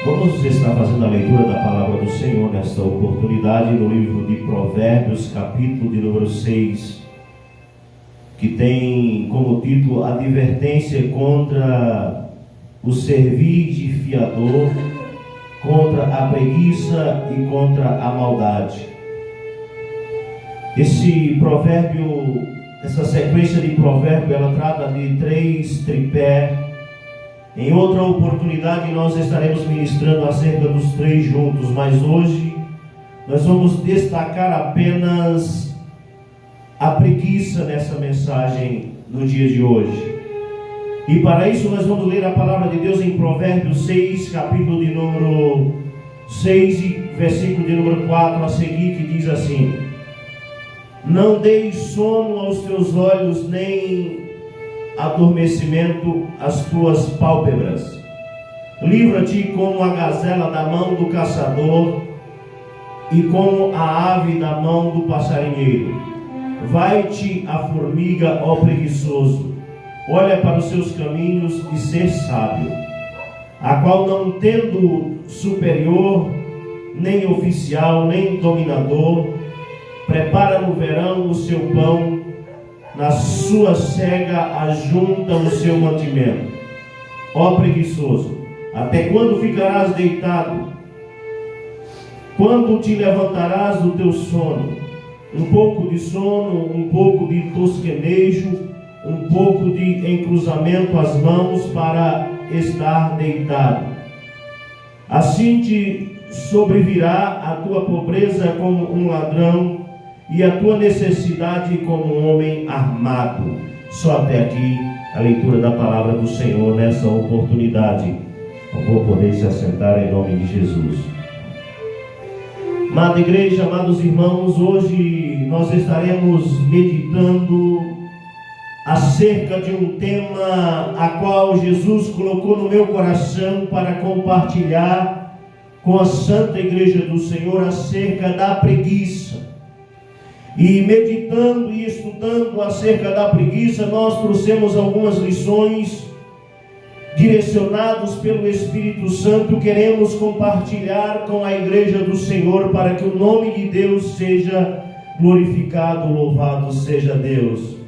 Vamos estar fazendo a leitura da palavra do Senhor nesta oportunidade no livro de Provérbios, capítulo de número 6, que tem como título Advertência contra o servir de fiador, contra a preguiça e contra a maldade. Esse provérbio, essa sequência de provérbio, ela trata de 3 tripés. Em outra oportunidade nós estaremos ministrando acerca dos 3 juntos, mas hoje nós vamos destacar apenas a preguiça nessa mensagem no dia de hoje. E para isso nós vamos ler a palavra de Deus em Provérbios 6, capítulo de número 6 e versículo de número 4 a seguir, que diz assim: não deis sono aos teus olhos, nem adormecimento às tuas pálpebras. Livra-te como a gazela da mão do caçador e como a ave da mão do passarinheiro. Vai-te a formiga, ó preguiçoso, olha para os seus caminhos e ser sábio, a qual não tendo superior, nem oficial, nem dominador, prepara no verão o seu pão, na sua cega ajunta o seu mantimento. Ó preguiçoso, até quando ficarás deitado? Quando te levantarás do teu sono? Um pouco de sono, um pouco de tosquenejo, um pouco de encruzamento as mãos para estar deitado. Assim te sobrevirá a tua pobreza como um ladrão, e a tua necessidade como um homem armado. Só até aqui a leitura da palavra do Senhor nessa oportunidade. Eu vou poder se assentar em nome de Jesus. Amada igreja, amados irmãos, hoje nós estaremos meditando acerca de um tema a qual Jesus colocou no meu coração para compartilhar com a Santa Igreja do Senhor acerca da preguiça. E meditando e estudando acerca da preguiça, nós trouxemos algumas lições direcionados pelo Espírito Santo. Queremos compartilhar com a Igreja do Senhor para que o nome de Deus seja glorificado, louvado seja Deus.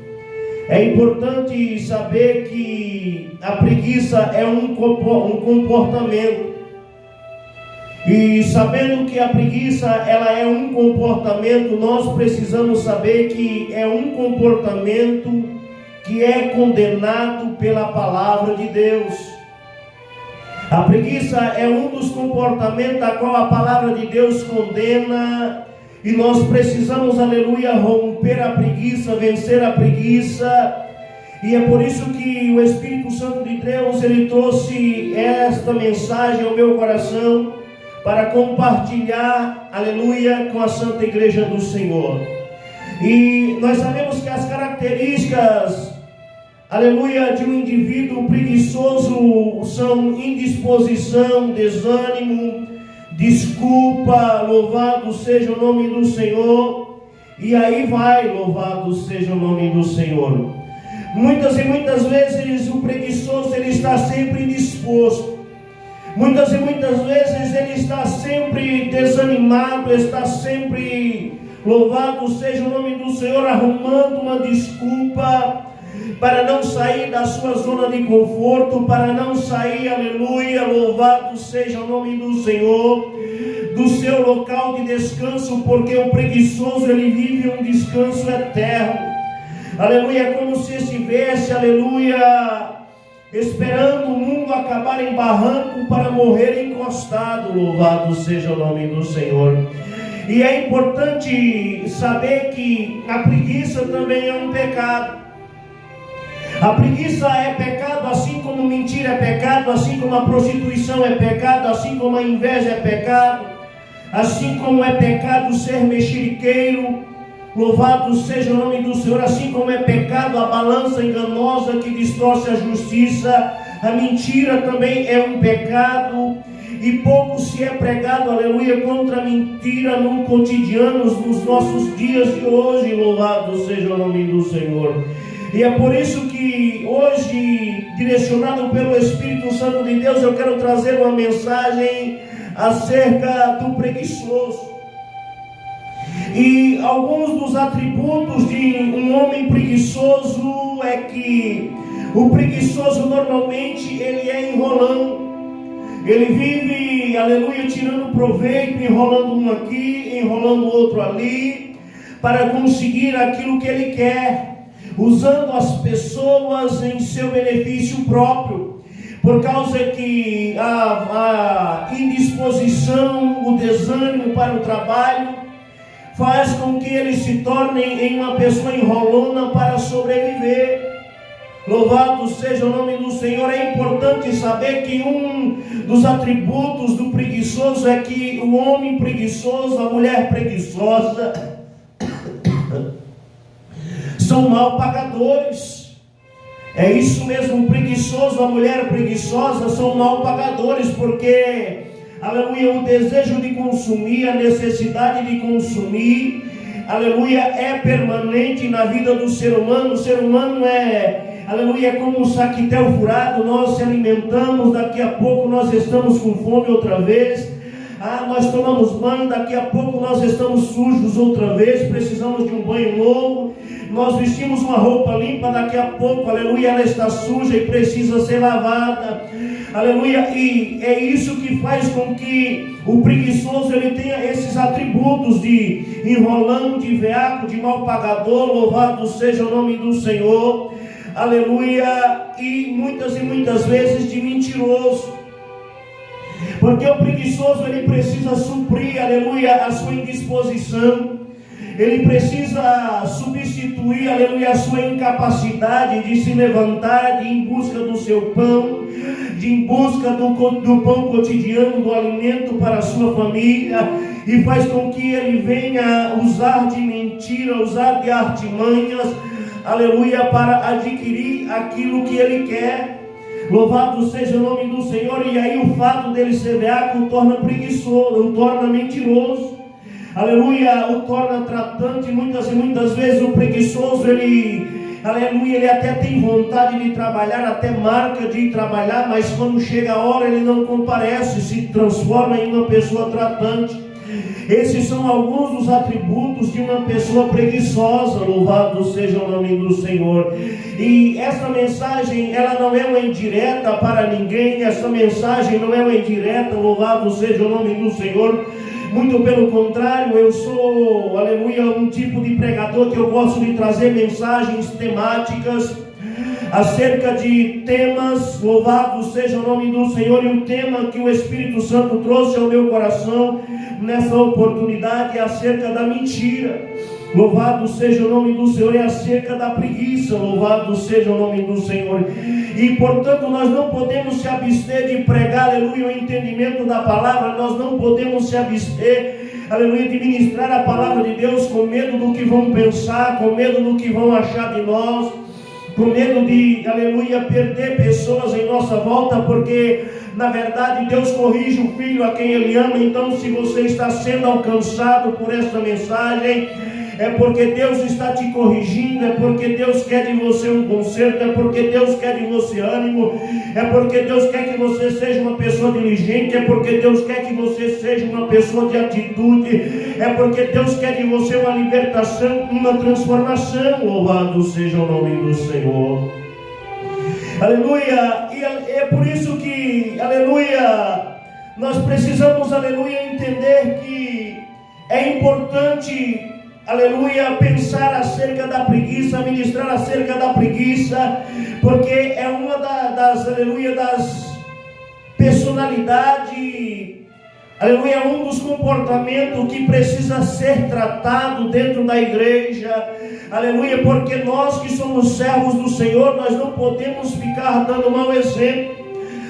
É importante saber que a preguiça é um comportamento. E sabendo que a preguiça ela é um comportamento, nós precisamos saber que é um comportamento que é condenado pela palavra de Deus. A preguiça é um dos comportamentos a qual a palavra de Deus condena, e nós precisamos, aleluia, romper a preguiça, vencer a preguiça. E é por isso que o Espírito Santo de Deus, ele trouxe esta mensagem ao meu coração, para compartilhar, aleluia, com a Santa Igreja do Senhor. E nós sabemos que as características, aleluia, de um indivíduo preguiçoso são indisposição, desânimo, desculpa, louvado seja o nome do Senhor. E aí vai, louvado seja o nome do Senhor. Muitas e muitas vezes o preguiçoso ele está sempre indisposto. Muitas e muitas vezes ele está sempre desanimado, está sempre, louvado seja o nome do Senhor, arrumando uma desculpa para não sair da sua zona de conforto, para não sair, aleluia, louvado seja o nome do Senhor, do seu local de descanso, porque o preguiçoso ele vive um descanso eterno, aleluia, como se estivesse, aleluia, esperando o mundo acabar em barranco para morrer encostado, louvado seja o nome do Senhor. E é importante saber que a preguiça também é um pecado. A preguiça é pecado, assim como mentira é pecado, assim como a prostituição é pecado, assim como a inveja é pecado, assim como é pecado ser mexeriqueiro, louvado seja o nome do Senhor, assim como é pecado a balança enganosa que distorce a justiça, a mentira também é um pecado, e pouco se é pregado, aleluia, contra a mentira no cotidiano, nos nossos dias de hoje, louvado seja o nome do Senhor. E é por isso que hoje, direcionado pelo Espírito Santo de Deus, eu quero trazer uma mensagem acerca do preguiçoso. E alguns dos atributos de um homem preguiçoso é que o preguiçoso normalmente ele é enrolando. Ele vive, aleluia, tirando proveito, enrolando um aqui, enrolando outro ali, para conseguir aquilo que ele quer, usando as pessoas em seu benefício próprio, por causa que a indisposição, o desânimo para o trabalho, faz com que eles se tornem em uma pessoa enrolona para sobreviver. Louvado seja o nome do Senhor. É importante saber que um dos atributos do preguiçoso é que o homem preguiçoso, a mulher preguiçosa são mal pagadores. É isso mesmo, o preguiçoso, a mulher preguiçosa são mal pagadores, porque, aleluia, o desejo de consumir, a necessidade de consumir, aleluia, é permanente na vida do ser humano. O ser humano aleluia, é como um saquetel furado. Nós se alimentamos, daqui a pouco nós estamos com fome outra vez. Nós tomamos banho, daqui a pouco nós estamos sujos outra vez, precisamos de um banho novo. Nós vestimos uma roupa limpa, daqui a pouco, aleluia, ela está suja e precisa ser lavada. Aleluia, e é isso que faz com que o preguiçoso ele tenha esses atributos de enrolão, de veaco, de mal pagador. Louvado seja o nome do Senhor. Aleluia, e muitas vezes de mentiroso. Porque o preguiçoso ele precisa suprir, aleluia, a sua indisposição. Ele precisa substituir, aleluia, a sua incapacidade de se levantar em busca do seu pão, em busca do pão cotidiano, do alimento para a sua família, e faz com que ele venha usar de mentira, usar de artimanhas, aleluia, para adquirir aquilo que ele quer. Louvado seja o nome do Senhor. E aí o fato dele ser veaco o torna preguiçoso, o torna mentiroso, aleluia, o torna tratante. Muitas vezes o preguiçoso aleluia, ele até tem vontade de trabalhar, até marca de trabalhar, mas quando chega a hora ele não comparece, se transforma em uma pessoa tratante. Esses são alguns dos atributos de uma pessoa preguiçosa. Louvado seja o nome do Senhor. E essa mensagem, ela não é uma indireta para ninguém. Essa mensagem não é uma indireta, louvado seja o nome do Senhor. Muito pelo contrário, eu sou, aleluia, um tipo de pregador que eu gosto de trazer mensagens temáticas acerca de temas. Louvado seja o nome do Senhor. E o tema que o Espírito Santo trouxe ao meu coração nessa oportunidade é acerca da mentira. Louvado seja o nome do Senhor. É acerca da preguiça. Louvado seja o nome do Senhor. E portanto nós não podemos se abster de pregar, aleluia, o entendimento da palavra. Nós não podemos se abster, aleluia, de ministrar a palavra de Deus com medo do que vão pensar, com medo do que vão achar de nós, com medo de, aleluia, perder pessoas em nossa volta, porque na verdade Deus corrige o filho a quem Ele ama. Então, se você está sendo alcançado por esta mensagem, é porque Deus está te corrigindo, é porque Deus quer de você um conserto, é porque Deus quer de você ânimo, é porque Deus quer que você seja uma pessoa diligente, é porque Deus quer que você seja uma pessoa de atitude, é porque Deus quer de você uma libertação, uma transformação. Louvado seja o nome do Senhor. Aleluia. E é por isso que, aleluia, nós precisamos, aleluia, entender que é importante, aleluia, pensar acerca da preguiça, ministrar acerca da preguiça, porque é uma aleluia, das personalidades, aleluia, um dos comportamentos que precisa ser tratado dentro da igreja, aleluia, porque nós que somos servos do Senhor, nós não podemos ficar dando mau exemplo.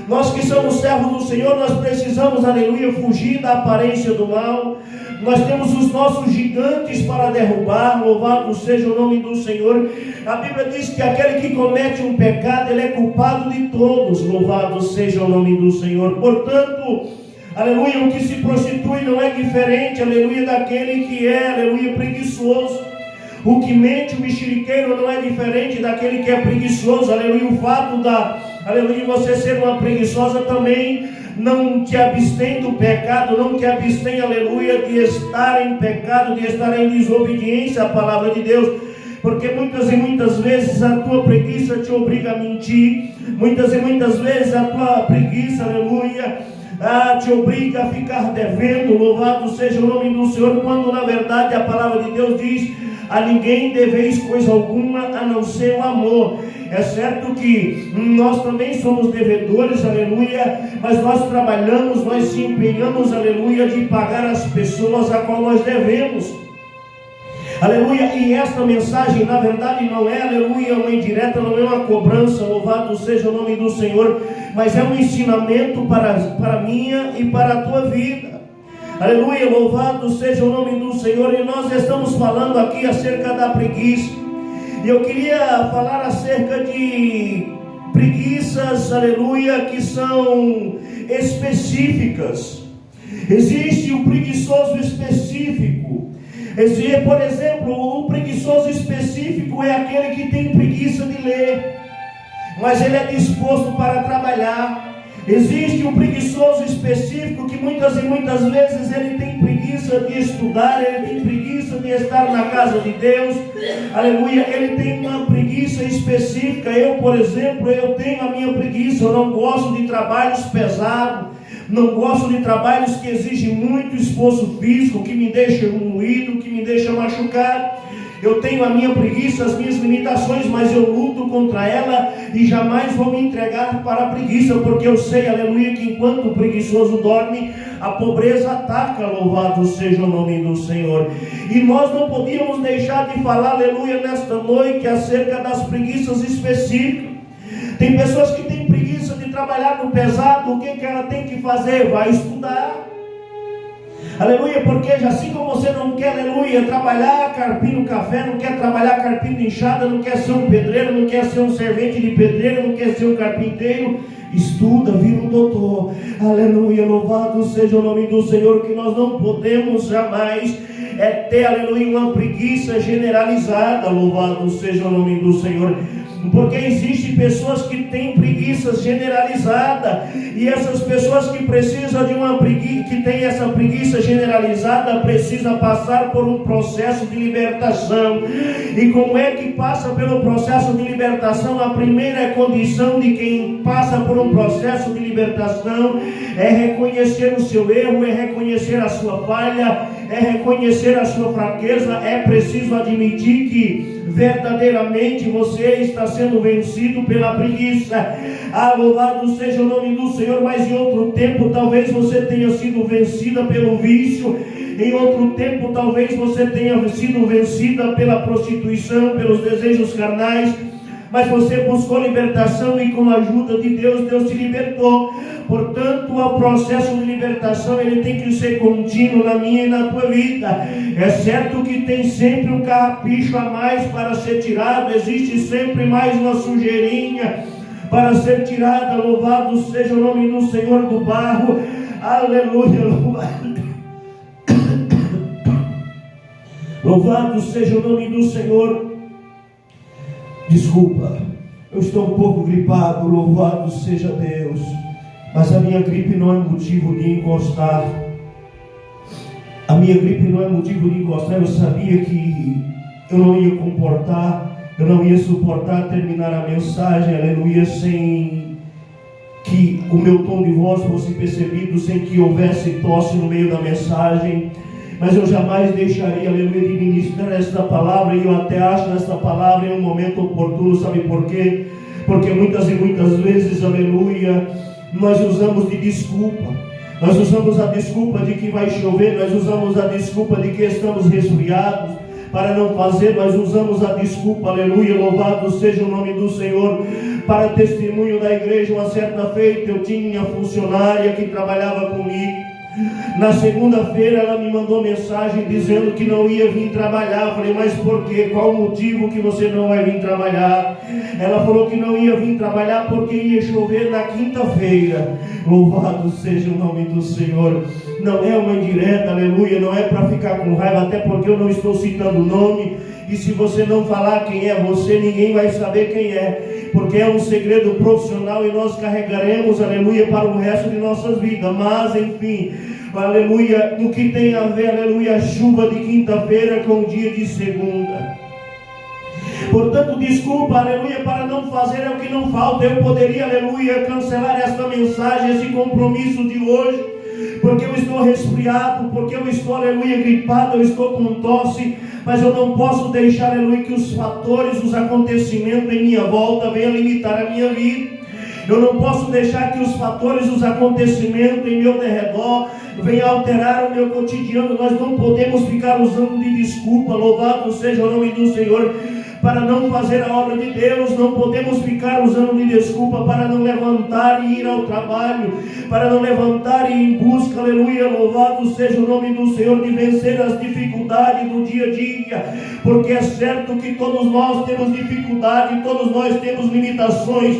Nós que somos servos do Senhor, nós precisamos, aleluia, fugir da aparência do mal. Nós temos os nossos gigantes para derrubar. Louvado seja o nome do Senhor. A Bíblia diz que aquele que comete um pecado, ele é culpado de todos. Louvado seja o nome do Senhor. Portanto, aleluia, o que se prostitui não é diferente, aleluia, daquele que é, aleluia, preguiçoso. O que mente, o mexeriqueiro, não é diferente daquele que é preguiçoso, aleluia. O fato aleluia, de você ser uma preguiçosa também não te abstém do pecado, não te abstém, aleluia, de estar em pecado, de estar em desobediência à palavra de Deus. Porque muitas e muitas vezes a tua preguiça te obriga a mentir, muitas e muitas vezes a tua preguiça, aleluia, te obriga a ficar devendo. Louvado seja o nome do Senhor, quando na verdade a palavra de Deus diz: a ninguém deveis coisa alguma a não ser o amor. É certo que nós também somos devedores, aleluia, mas nós trabalhamos, nós se empenhamos, aleluia, de pagar as pessoas a qual nós devemos. Aleluia, e esta mensagem na verdade não é, aleluia, uma indireta, não é uma cobrança, louvado seja o nome do Senhor, mas é um ensinamento para a minha e para a tua vida. Aleluia, louvado seja o nome do Senhor. E nós estamos falando aqui acerca da preguiça, e eu queria falar acerca de preguiças, aleluia, que são específicas. Existe o preguiçoso específico. Por exemplo, o preguiçoso específico é aquele que tem preguiça de ler, mas ele é disposto para trabalhar. Existe um preguiçoso específico que muitas e muitas vezes ele tem preguiça de estudar, ele tem preguiça de estar na casa de Deus, aleluia, ele tem uma preguiça específica. Eu, por exemplo, eu tenho a minha preguiça, eu não gosto de trabalhos pesados, não gosto de trabalhos que exigem muito esforço físico, que me deixam moído, que me deixam machucado. Eu tenho a minha preguiça, as minhas limitações, mas eu luto contra ela e jamais vou me entregar para a preguiça, porque eu sei, aleluia, que enquanto o preguiçoso dorme, a pobreza ataca. Louvado seja o nome do Senhor. E nós não podíamos deixar de falar, aleluia, nesta noite acerca das preguiças específicas. Tem pessoas que têm preguiça de trabalhar no pesado. O que ela tem que fazer? Vai estudar. Aleluia, porque assim como você não quer, aleluia, trabalhar carpindo café, não quer trabalhar carpindo enxada, não quer ser um pedreiro, não quer ser um servente de pedreiro, não quer ser um carpinteiro, estuda, vira um doutor. Aleluia, louvado seja o nome do Senhor. Que nós não podemos jamais ter, aleluia, uma preguiça generalizada. Louvado seja o nome do Senhor. Porque existem pessoas que têm preguiça generalizada, e essas pessoas que precisam de uma preguiça, que tem essa preguiça generalizada, precisa passar por um processo de libertação. E como é que passa pelo processo de libertação? A primeira condição de quem passa por um processo de libertação é reconhecer o seu erro, é reconhecer a sua falha, é reconhecer a sua fraqueza. É preciso admitir que verdadeiramente você está sendo vencido pela preguiça. Louvado seja o nome do Senhor. Mas em outro tempo talvez você tenha sido vencida pelo vício, em outro tempo talvez você tenha sido vencida pela prostituição, pelos desejos carnais, mas você buscou libertação e com a ajuda de Deus, Deus te libertou. Portanto, o processo de libertação ele tem que ser contínuo na minha e na tua vida. É certo que tem sempre um carrapicho a mais para ser tirado, existe sempre mais uma sujeirinha para ser tirada. Louvado seja o nome do Senhor do barro. Aleluia, louvado seja o nome do Senhor. Desculpa, eu estou um pouco gripado, louvado seja Deus, mas a minha gripe não é motivo de encostar. A minha gripe não é motivo de encostar. Eu sabia que eu não ia eu não ia suportar terminar a mensagem, aleluia, sem que o meu tom de voz fosse percebido, sem que houvesse tosse no meio da mensagem. Mas eu jamais deixaria, aleluia, de ministrar esta palavra, e eu até acho esta palavra em um momento oportuno. Sabe por quê? Porque muitas e muitas vezes, aleluia, nós usamos de desculpa. Nós usamos a desculpa de que vai chover, nós usamos a desculpa de que estamos resfriados para não fazer, nós usamos a desculpa, aleluia, louvado seja o nome do Senhor. Para testemunho da igreja, uma certa feita eu tinha funcionária que trabalhava comigo. Na segunda-feira ela me mandou mensagem dizendo que não ia vir trabalhar. Eu falei, mas por quê? Qual o motivo que você não vai vir trabalhar? Ela falou que não ia vir trabalhar porque ia chover na quinta-feira. Louvado seja o nome do Senhor. Não é uma indireta, aleluia, não é para ficar com raiva, até porque eu não estou citando o nome. E se você não falar quem é você, ninguém vai saber quem é, porque é um segredo profissional e nós carregaremos, aleluia, para o resto de nossas vidas. Mas, enfim, aleluia, no que tem a ver, aleluia, a chuva de quinta-feira com o dia de segunda. Portanto, desculpa, aleluia, para não fazer é o que não falta. Eu poderia, aleluia, cancelar esta mensagem, esse compromisso de hoje, porque eu estou resfriado, porque eu estou, aleluia, gripado, eu estou com tosse, mas eu não posso deixar, aleluia, que os fatores, os acontecimentos em minha volta venham limitar a minha vida. Eu não posso deixar que os fatores, os acontecimentos em meu derredor venham alterar o meu cotidiano. Nós não podemos ficar usando de desculpa, louvado seja o nome do Senhor, para não fazer a obra de Deus. Não podemos ficar usando de desculpa para não levantar e ir ao trabalho, para não levantar e ir em busca, aleluia, louvado seja o nome do Senhor, de vencer as dificuldades do dia a dia, porque é certo que todos nós temos dificuldade, todos nós temos limitações.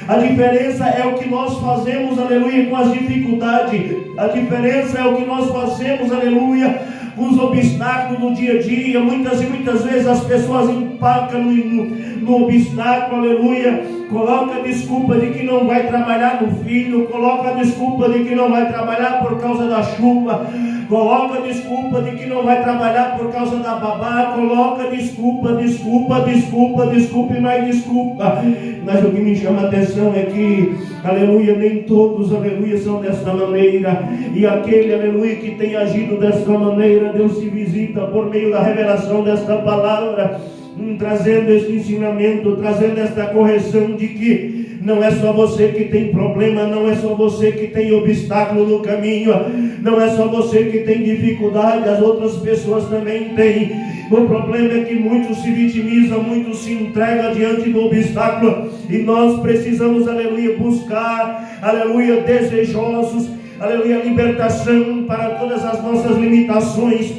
A diferença é o que nós fazemos, aleluia, com as dificuldades. A diferença é o que nós fazemos, aleluia, com os obstáculos do dia a dia. Muitas e muitas vezes as pessoas empacam no obstáculo, aleluia, coloca a desculpa de que não vai trabalhar no filho, coloca a desculpa de que não vai trabalhar por causa da chuva, coloca a desculpa de que não vai trabalhar por causa da babá, coloca desculpa e mais desculpa. Mas o que me chama a atenção é que, aleluia, nem todos, aleluia, são desta maneira. E aquele, aleluia, que tem agido desta maneira, Deus se visita por meio da revelação desta palavra, trazendo este ensinamento, trazendo esta correção de que não é só você que tem problema, não é só você que tem obstáculo no caminho, não é só você que tem dificuldade, as outras pessoas também têm. O problema é que muitos se vitimizam, muitos se entregam diante do obstáculo, e nós precisamos, aleluia, buscar, aleluia, desejosos, aleluia, libertação para todas as nossas limitações.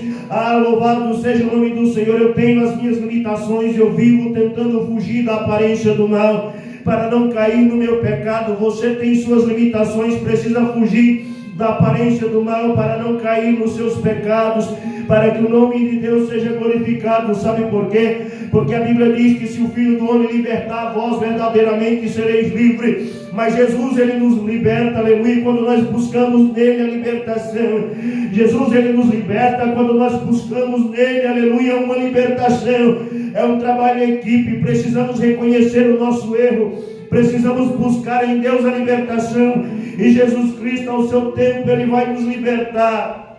Louvado seja o nome do Senhor. Eu tenho as minhas limitações, eu vivo tentando fugir da aparência do mal, para não cair no meu pecado. Você tem suas limitações, precisa fugir da aparência do mal para não cair nos seus pecados, para que o nome de Deus seja glorificado. Sabe por quê? Porque a Bíblia diz que se o Filho do Homem libertar, vós verdadeiramente sereis livres. Mas Jesus, Ele nos liberta, aleluia, quando nós buscamos nele a libertação. Jesus, Ele nos liberta quando nós buscamos nele, aleluia, uma libertação. É um trabalho em equipe, precisamos reconhecer o nosso erro, precisamos buscar em Deus a libertação, e Jesus Cristo, ao seu tempo, Ele vai nos libertar.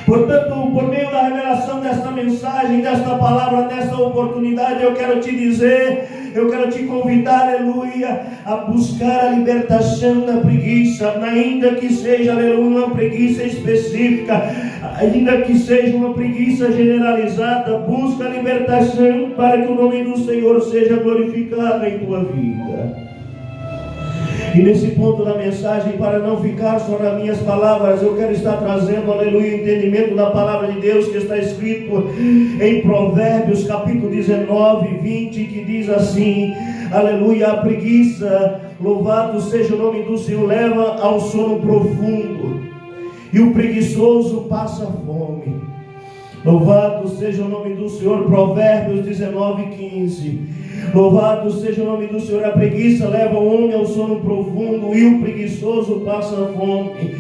Portanto, por meio da revelação desta mensagem, desta palavra, desta oportunidade, eu quero te dizer, eu quero te convidar, aleluia, a buscar a libertação da preguiça, ainda que seja, aleluia, uma preguiça específica, ainda que seja uma preguiça generalizada. Busca a libertação para que o nome do Senhor seja glorificado em tua vida. E nesse ponto da mensagem, para não ficar só nas minhas palavras, eu quero estar trazendo, aleluia, o entendimento da palavra de Deus que está escrito em Provérbios capítulo 19, 20, que diz assim, aleluia, a preguiça, louvado seja o nome do Senhor, leva ao sono profundo, e o preguiçoso passa fome. Louvado seja o nome do Senhor. Provérbios 19, 15. Louvado seja o nome do Senhor. A preguiça leva o homem ao sono profundo, e o preguiçoso passa fome.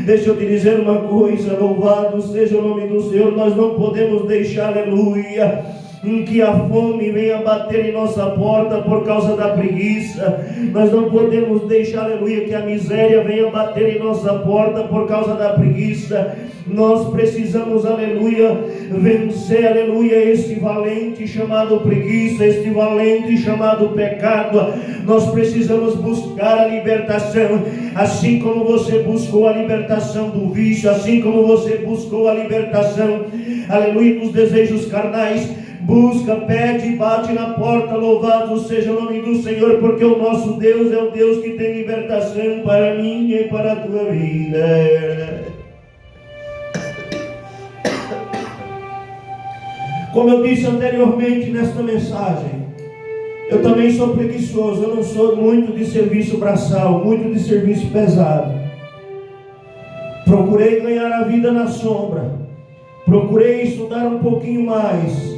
Deixa eu te dizer uma coisa, louvado seja o nome do Senhor. Nós não podemos deixar, aleluia, que a fome venha bater em nossa porta por causa da preguiça. Nós não podemos deixar, aleluia, que a miséria venha bater em nossa porta por causa da preguiça. Nós precisamos, aleluia, vencer, aleluia, este valente chamado preguiça, este valente chamado pecado. Nós precisamos buscar a libertação, assim como você buscou a libertação do vício, assim como você buscou a libertação, aleluia, dos desejos carnais. Busca, pede e bate na porta. Louvado seja o nome do Senhor, porque o nosso Deus é o Deus que tem libertação para mim e para a tua vida. Como eu disse anteriormente nesta mensagem, eu também sou preguiçoso. Eu não sou muito de serviço braçal, muito de serviço pesado. Procurei ganhar a vida na sombra, procurei estudar um pouquinho mais,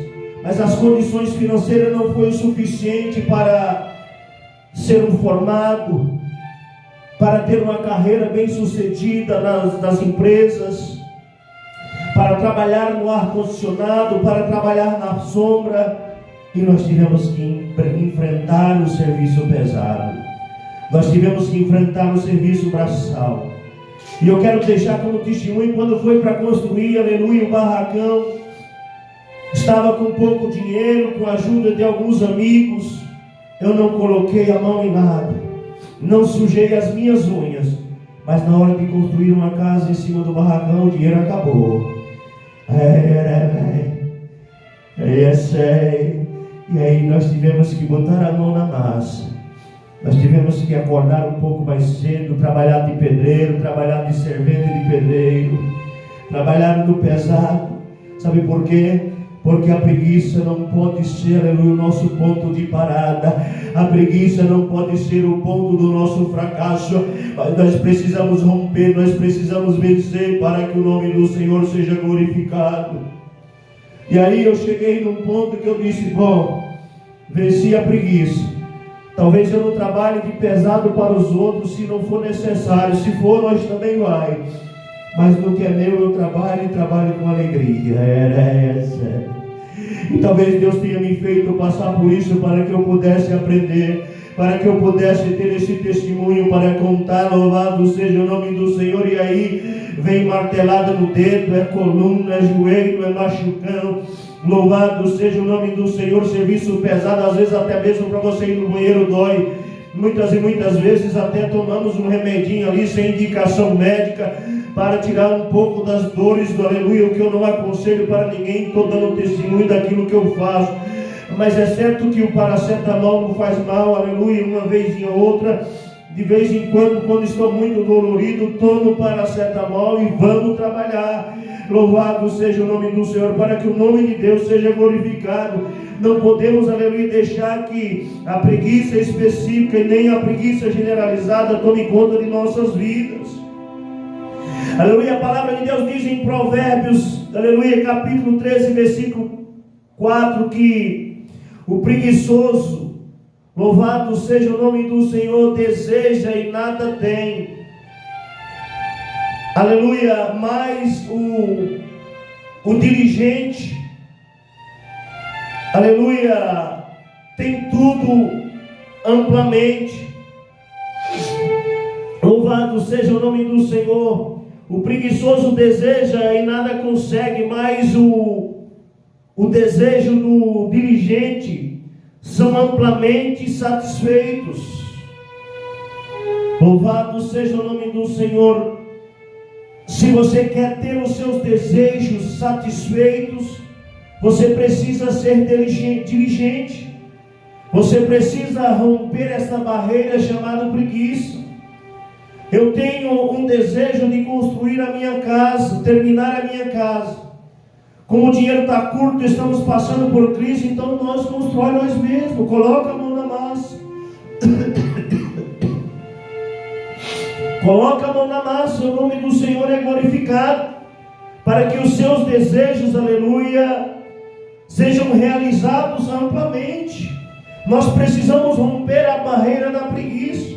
mas as condições financeiras não foram suficientes para ser um formado, para ter uma carreira bem sucedida nas empresas, para trabalhar no ar-condicionado, para trabalhar na sombra, e nós tivemos que enfrentar o serviço pesado, nós tivemos que enfrentar o serviço braçal. E eu quero deixar como testemunho, quando foi para construir, aleluia, o barracão, estava com pouco dinheiro, com a ajuda de alguns amigos, eu não coloquei a mão em nada, não sujei as minhas unhas, mas na hora de construir uma casa em cima do barracão, o dinheiro acabou. E aí nós tivemos que botar a mão na massa, nós tivemos que acordar um pouco mais cedo, trabalhar de pedreiro, trabalhar de servente de pedreiro, trabalhar no pesado. Sabe por quê? Porque a preguiça não pode ser, aleluia, o nosso ponto de parada. A preguiça não pode ser o ponto do nosso fracasso. Mas nós precisamos romper, nós precisamos vencer para que o nome do Senhor seja glorificado. E aí eu cheguei num ponto que eu disse, bom, venci a preguiça. Talvez eu não trabalhe de pesado para os outros se não for necessário. Se for, nós também vai. Mas no que é meu eu trabalho e trabalho com alegria. E talvez Deus tenha me feito passar por isso para que eu pudesse aprender, para que eu pudesse ter esse testemunho para contar. Louvado seja o nome do Senhor. E aí vem martelada no dedo, é coluna, é joelho, é machucão. Louvado seja o nome do Senhor. Serviço pesado, às vezes até mesmo para você ir no banheiro dói. Muitas e muitas vezes até tomamos um remedinho ali sem indicação médica para tirar um pouco das dores do aleluia, o que eu não aconselho para ninguém. Estou dando testemunho daquilo que eu faço, mas é certo que o paracetamol não faz mal, aleluia, uma vez ou outra, de vez em quando estou muito dolorido, tomo paracetamol e vamos trabalhar. Louvado seja o nome do Senhor, para que o nome de Deus seja glorificado. Não podemos, aleluia, deixar que a preguiça específica e nem a preguiça generalizada tome conta de nossas vidas. Aleluia, a palavra de Deus diz em Provérbios, aleluia, capítulo 13, versículo 4, que o preguiçoso, louvado seja o nome do Senhor, deseja e nada tem. Aleluia, mas o diligente, aleluia, tem tudo amplamente. Louvado seja o nome do Senhor. O preguiçoso deseja e nada consegue, mas o desejo do diligente são amplamente satisfeitos. Louvado seja o nome do Senhor. Se você quer ter os seus desejos satisfeitos, você precisa ser diligente. Você precisa romper essa barreira chamada preguiça. Eu tenho um desejo de construir a minha casa, terminar a minha casa. Como o dinheiro está curto, estamos passando por crise, então nós constrói nós mesmos. Coloca a mão na massa. Coloca a mão na massa, o nome do Senhor é glorificado, para que os seus desejos, aleluia, sejam realizados amplamente. Nós precisamos romper a barreira da preguiça.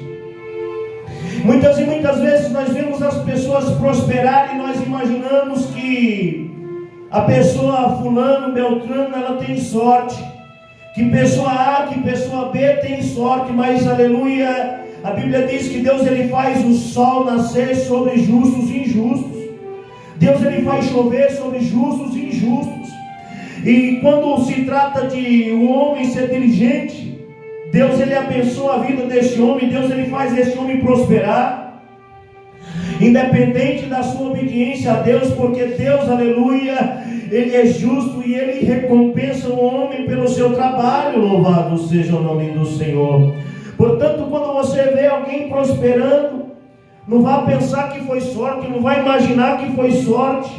Muitas e muitas vezes nós vemos as pessoas prosperarem e nós imaginamos que a pessoa fulano, beltrano, ela tem sorte. Que pessoa A, que pessoa B tem sorte, mas aleluia, a Bíblia diz que Deus ele faz o sol nascer sobre justos e injustos. Deus ele faz chover sobre justos e injustos. E quando se trata de um homem ser diligente, Deus ele abençoa a vida desse homem, Deus ele faz esse homem prosperar, independente da sua obediência a Deus, porque Deus, aleluia, ele é justo e ele recompensa o homem pelo seu trabalho. Louvado seja o nome do Senhor. Portanto, quando você vê alguém prosperando, não vá pensar que foi sorte, não vai imaginar que foi sorte.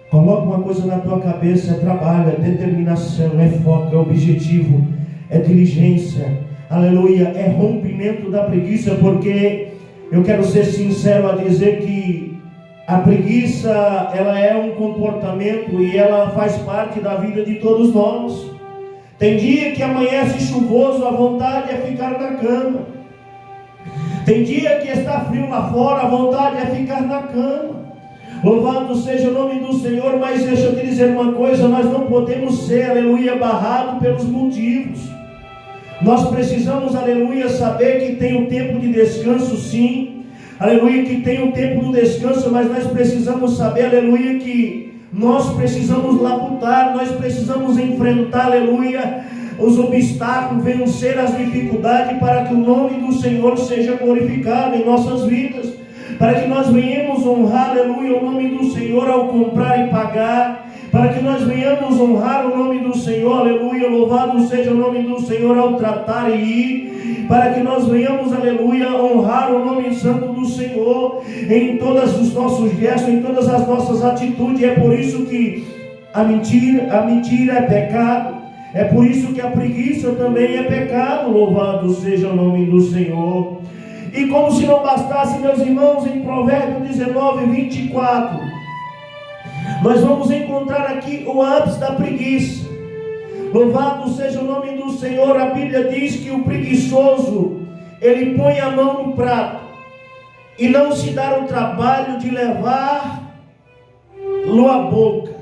Coloca uma coisa na tua cabeça: é trabalho, é determinação, é foco, é objetivo, é diligência, aleluia, é rompimento da preguiça. Porque eu quero ser sincero a dizer que A preguiça, ela é um comportamento e ela faz parte da vida de todos nós. Tem dia que amanhece chuvoso, a vontade é ficar na cama. Tem dia que está frio lá fora, a vontade é ficar na cama. Louvado seja o nome do Senhor, mas deixa eu te dizer uma coisa, nós não podemos ser, aleluia, barrados pelos motivos. Nós precisamos, aleluia, saber que tem um tempo de descanso, sim. Aleluia, que tem um tempo do descanso, mas nós precisamos saber, aleluia, que nós precisamos labutar, nós precisamos enfrentar, aleluia, os obstáculos, vencer as dificuldades, para que o nome do Senhor seja glorificado em nossas vidas, para que nós venhamos honrar, aleluia, o nome do Senhor ao comprar e pagar, para que nós venhamos honrar o nome do Senhor, aleluia, louvado seja o nome do Senhor ao tratar e ir, para que nós venhamos, aleluia, honrar o nome santo do Senhor em todos os nossos gestos, em todas as nossas atitudes. É por isso que a mentira é pecado, é por isso que a preguiça também é pecado, louvado seja o nome do Senhor. E como se não bastasse, meus irmãos, em Provérbios 19, 24, nós vamos encontrar aqui o ápice da preguiça. Louvado seja o nome do Senhor. A Bíblia diz que o preguiçoso, ele põe a mão no prato e não se dá o trabalho de levar-lo à boca.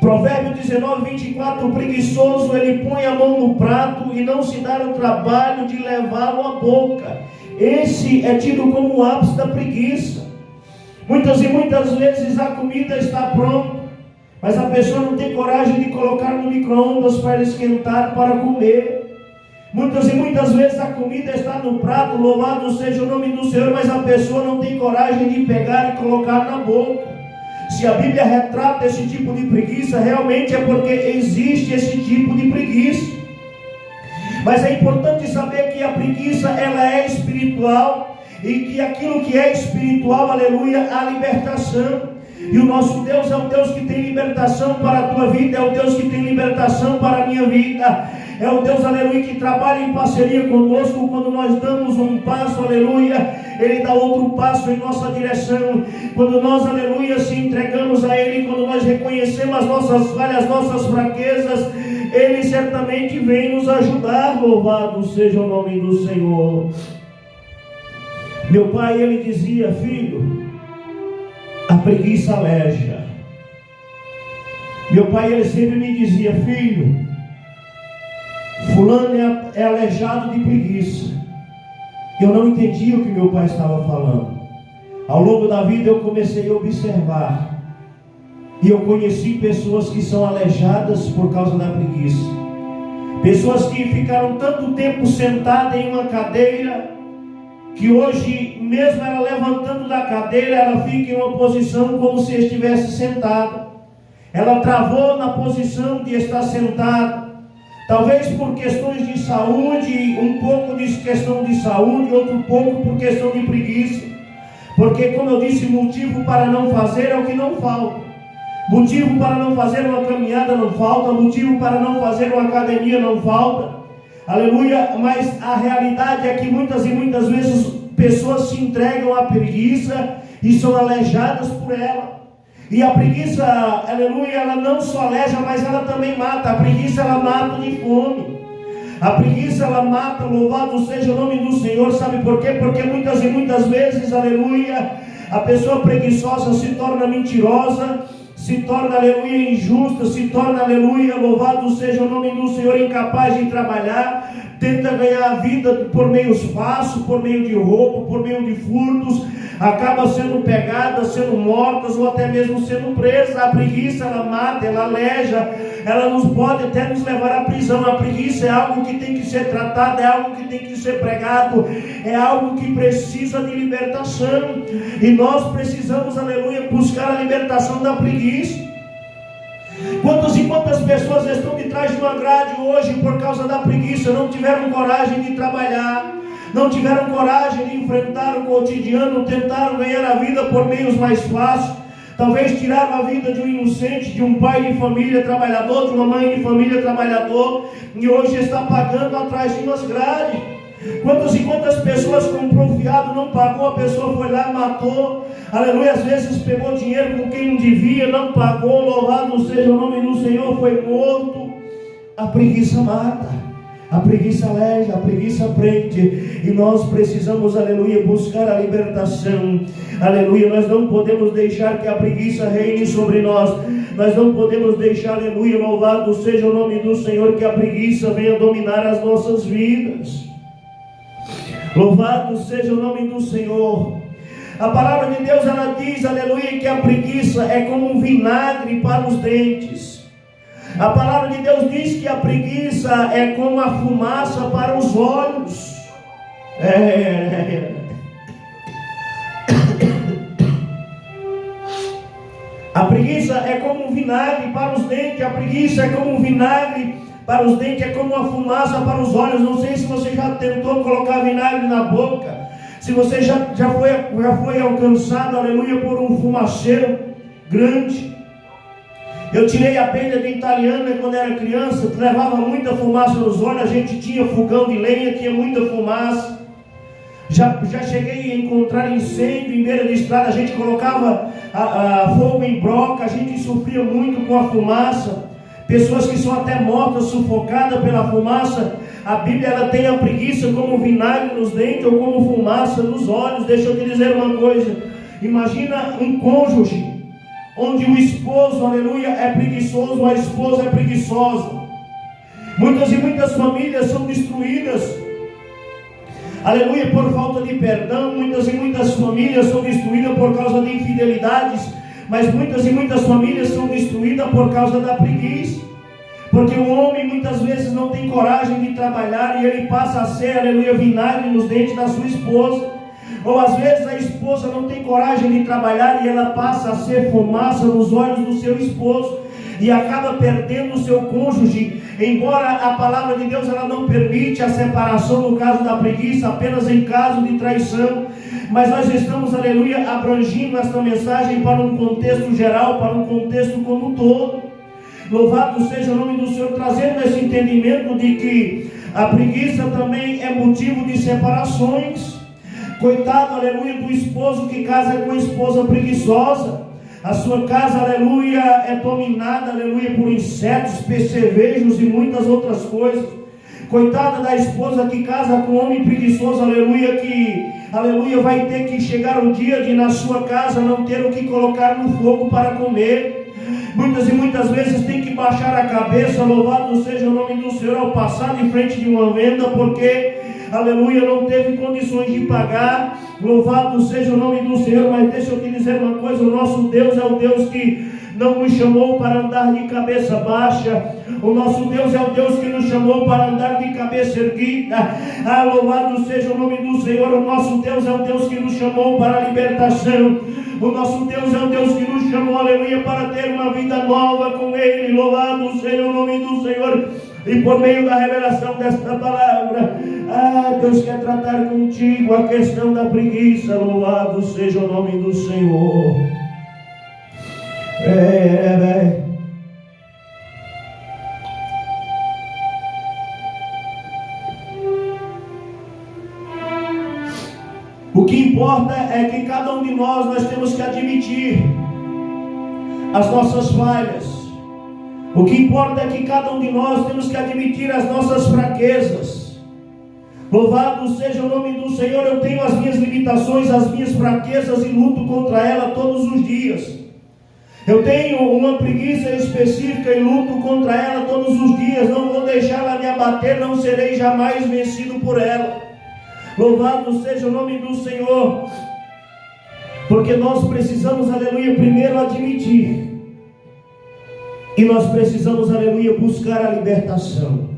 Provérbio 19, 24, o preguiçoso, ele põe a mão no prato e não se dá o trabalho de levá-lo à boca. Esse é tido como o ápice da preguiça. Muitas e muitas vezes a comida está pronta, mas a pessoa não tem coragem de colocar no micro-ondas para esquentar, para comer. Muitas e muitas vezes a comida está no prato, louvado seja o nome do Senhor, mas a pessoa não tem coragem de pegar e colocar na boca. Se a Bíblia retrata esse tipo de preguiça, realmente é porque existe esse tipo de preguiça. Mas é importante saber que a preguiça, ela é espiritual, e que aquilo que é espiritual, aleluia, há libertação. E o nosso Deus é um Deus que tem libertação para a tua vida, é o Deus que tem libertação para a minha vida, é o Deus, aleluia, que trabalha em parceria conosco. Quando nós damos um passo, aleluia, Ele dá outro passo em nossa direção. Quando nós, aleluia, se entregamos a Ele, quando nós reconhecemos as nossas falhas, as nossas fraquezas, Ele certamente vem nos ajudar. Louvado seja o nome do Senhor. Meu pai, ele dizia: filho, a preguiça aleja. Meu pai, ele sempre me dizia: filho, fulano é aleijado de preguiça. Eu não entendia o que meu pai estava falando. Ao longo da vida eu comecei a observar, e eu conheci pessoas que são aleijadas por causa da preguiça. Pessoas que ficaram tanto tempo sentadas em uma cadeira, que hoje, mesmo ela levantando da cadeira, ela fica em uma posição como se estivesse sentada. Ela travou na posição de estar sentada, talvez por questões de saúde, um pouco de questão de saúde, outro pouco por questão de preguiça. Porque, como eu disse, motivo para não fazer é o que não falta. Motivo para não fazer uma caminhada não falta, motivo para não fazer uma academia não falta. Aleluia, mas a realidade é que muitas e muitas vezes pessoas se entregam à preguiça e são aleijadas por ela. E a preguiça, aleluia, ela não só aleja, mas ela também mata. A preguiça, ela mata de fome. A preguiça, ela mata, louvado seja o nome do Senhor. Sabe por quê? Porque muitas e muitas vezes, aleluia, a pessoa preguiçosa se torna mentirosa, se torna, aleluia, injusta, se torna, aleluia, louvado seja o nome do Senhor, incapaz de trabalhar, tenta ganhar a vida por meios fáceis, por meio de roubo, por meio de furtos, acaba sendo pegada, sendo mortas ou até mesmo sendo presa. A preguiça, ela mata, ela aleja, ela pode até nos levar à prisão. A preguiça é algo que tem que ser tratado, é algo que tem que ser pregado, é algo que precisa de libertação, e nós precisamos, aleluia, buscar a libertação da preguiça. Quantas e quantas pessoas estão de trás de uma grade hoje por causa da preguiça? Não tiveram coragem de trabalhar, não tiveram coragem de enfrentar o cotidiano, tentaram ganhar a vida por meios mais fáceis. Talvez tiraram a vida de um inocente, de um pai de família trabalhador, de uma mãe de família trabalhador, e hoje está pagando atrás de umas grades. Quantas e quantas pessoas comprou fiado, não pagou, a pessoa foi lá, matou, aleluia, às vezes pegou dinheiro com quem não devia, não pagou, louvado seja o nome do Senhor, foi morto. A preguiça mata, a preguiça aleja, a preguiça prende, e nós precisamos, aleluia, buscar a libertação, aleluia. Nós não podemos deixar que a preguiça reine sobre nós, nós não podemos deixar, aleluia, louvado seja o nome do Senhor, que a preguiça venha dominar as nossas vidas. Louvado seja o nome do Senhor. A palavra de Deus, ela diz, aleluia, que a preguiça é como um vinagre para os dentes. A palavra de Deus diz que a preguiça é como a fumaça para os olhos. A preguiça é como um vinagre para os dentes. A preguiça é como um vinagre para os dentes, é como uma fumaça para os olhos. Não sei se você já tentou colocar vinagre na boca, se você já foi alcançado, aleluia, por um fumaceiro grande. Eu tirei a pena de italiana quando era criança, que levava muita fumaça nos olhos. A gente tinha fogão de lenha, tinha muita fumaça. Já cheguei a encontrar incêndio em beira de estrada, a gente colocava fogo em broca, a gente sofria muito com a fumaça. Pessoas que são até mortas, sufocadas pela fumaça. A Bíblia, ela tem a preguiça como vinagre nos dentes ou como fumaça nos olhos. Deixa eu te dizer uma coisa. Imagina um cônjuge onde o esposo, aleluia, é preguiçoso, a esposa é preguiçosa. Muitas e muitas famílias são destruídas, aleluia, por falta de perdão. Muitas e muitas famílias são destruídas por causa de infidelidades. Mas muitas e muitas famílias são destruídas por causa da preguiça. Porque o homem muitas vezes não tem coragem de trabalhar, e ele passa a ser, aleluia, vinagre nos dentes da sua esposa. Ou às vezes a esposa não tem coragem de trabalhar, e ela passa a ser fumaça nos olhos do seu esposo, e acaba perdendo o seu cônjuge. Embora a palavra de Deus, ela não permite a separação no caso da preguiça, apenas em caso de traição. Mas nós estamos, aleluia, abrangindo esta mensagem para um contexto geral, para um contexto como um todo. Louvado seja o nome do Senhor, trazendo esse entendimento de que a preguiça também é motivo de separações. Coitado, aleluia, do esposo que casa com a esposa preguiçosa. A sua casa, aleluia, é dominada, aleluia, por insetos, percevejos e muitas outras coisas. Coitada da esposa que casa com um homem preguiçoso, aleluia, que, aleluia, vai ter que chegar um dia de na sua casa não ter o que colocar no fogo para comer. Muitas e muitas vezes tem que baixar a cabeça, louvado seja o nome do Senhor, ao passar de frente de uma venda, porque, aleluia, não teve condições de pagar. Louvado seja o nome do Senhor. Mas deixa eu te dizer uma coisa, o nosso Deus é o Deus que não nos chamou para andar de cabeça baixa. O nosso Deus é o Deus que nos chamou para andar de cabeça erguida. Louvado seja o nome do Senhor. O nosso Deus é o Deus que nos chamou para a libertação. O nosso Deus é o Deus que nos chamou, aleluia, para ter uma vida nova com Ele. Louvado seja o nome do Senhor. E por meio da revelação desta palavra, Deus quer tratar contigo a questão da preguiça. Louvado seja o nome do Senhor. O que importa é que cada um de nós temos que admitir as nossas falhas. O que importa é que cada um de nós temos que admitir as nossas fraquezas. Louvado seja o nome do Senhor. Eu tenho as minhas limitações, as minhas fraquezas, e luto contra ela todos os dias. Eu tenho uma preguiça específica e luto contra ela todos os dias. Não vou deixar ela me abater, não serei jamais vencido por ela. Louvado seja o nome do Senhor. Porque nós precisamos, aleluia, primeiro admitir. E nós precisamos, aleluia, buscar a libertação.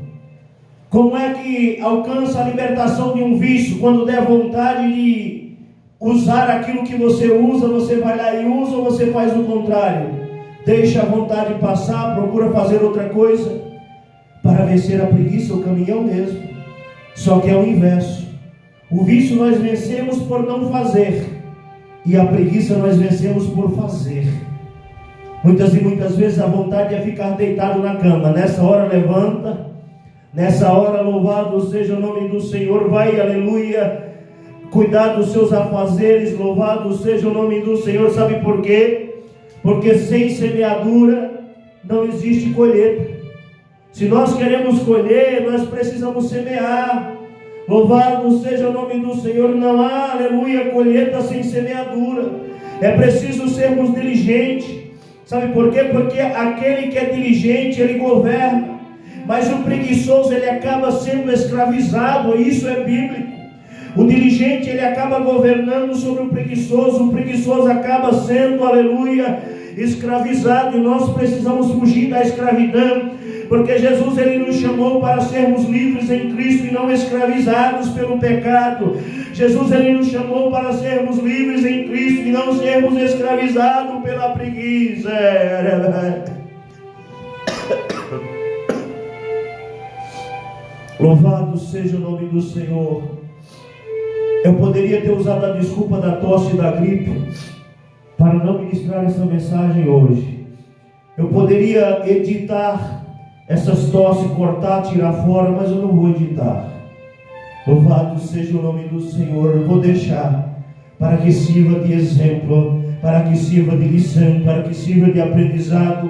Como é que alcança a libertação de um vício? Quando der vontade de usar aquilo que você usa, você vai lá e usa, ou você faz o contrário? Deixa a vontade passar, procura fazer outra coisa. Para vencer a preguiça, o caminho é o mesmo. Só que é o inverso. O vício nós vencemos por não fazer, e a preguiça nós vencemos por fazer. Muitas e muitas vezes a vontade é ficar deitado na cama. Nessa hora levanta, Nessa hora, louvado seja o nome do Senhor. Vai, aleluia, cuidar dos seus afazeres. Louvado seja o nome do Senhor. Sabe por quê? Porque sem semeadura não existe colheita. Se nós queremos colher, nós precisamos semear. Louvado seja o nome do Senhor. Não há, aleluia, colheita sem semeadura. É preciso sermos diligentes. Sabe por quê? Porque aquele que é diligente, ele governa. Mas o preguiçoso, ele acaba sendo escravizado. Isso é bíblico. O diligente, ele acaba governando sobre o preguiçoso acaba sendo, aleluia, escravizado. E nós precisamos fugir da escravidão, porque Jesus, ele nos chamou para sermos livres em Cristo e não escravizados pelo pecado. Jesus, ele nos chamou para sermos livres em Cristo e não sermos escravizados pela preguiça. Louvado seja o nome do Senhor. Eu poderia ter usado a desculpa da tosse e da gripe para não ministrar essa mensagem hoje. Eu poderia editar essas tosses, cortar, tirar fora, mas eu não vou editar. Louvado seja o nome do Senhor. Eu vou deixar para que sirva de exemplo, para que sirva de lição, para que sirva de aprendizado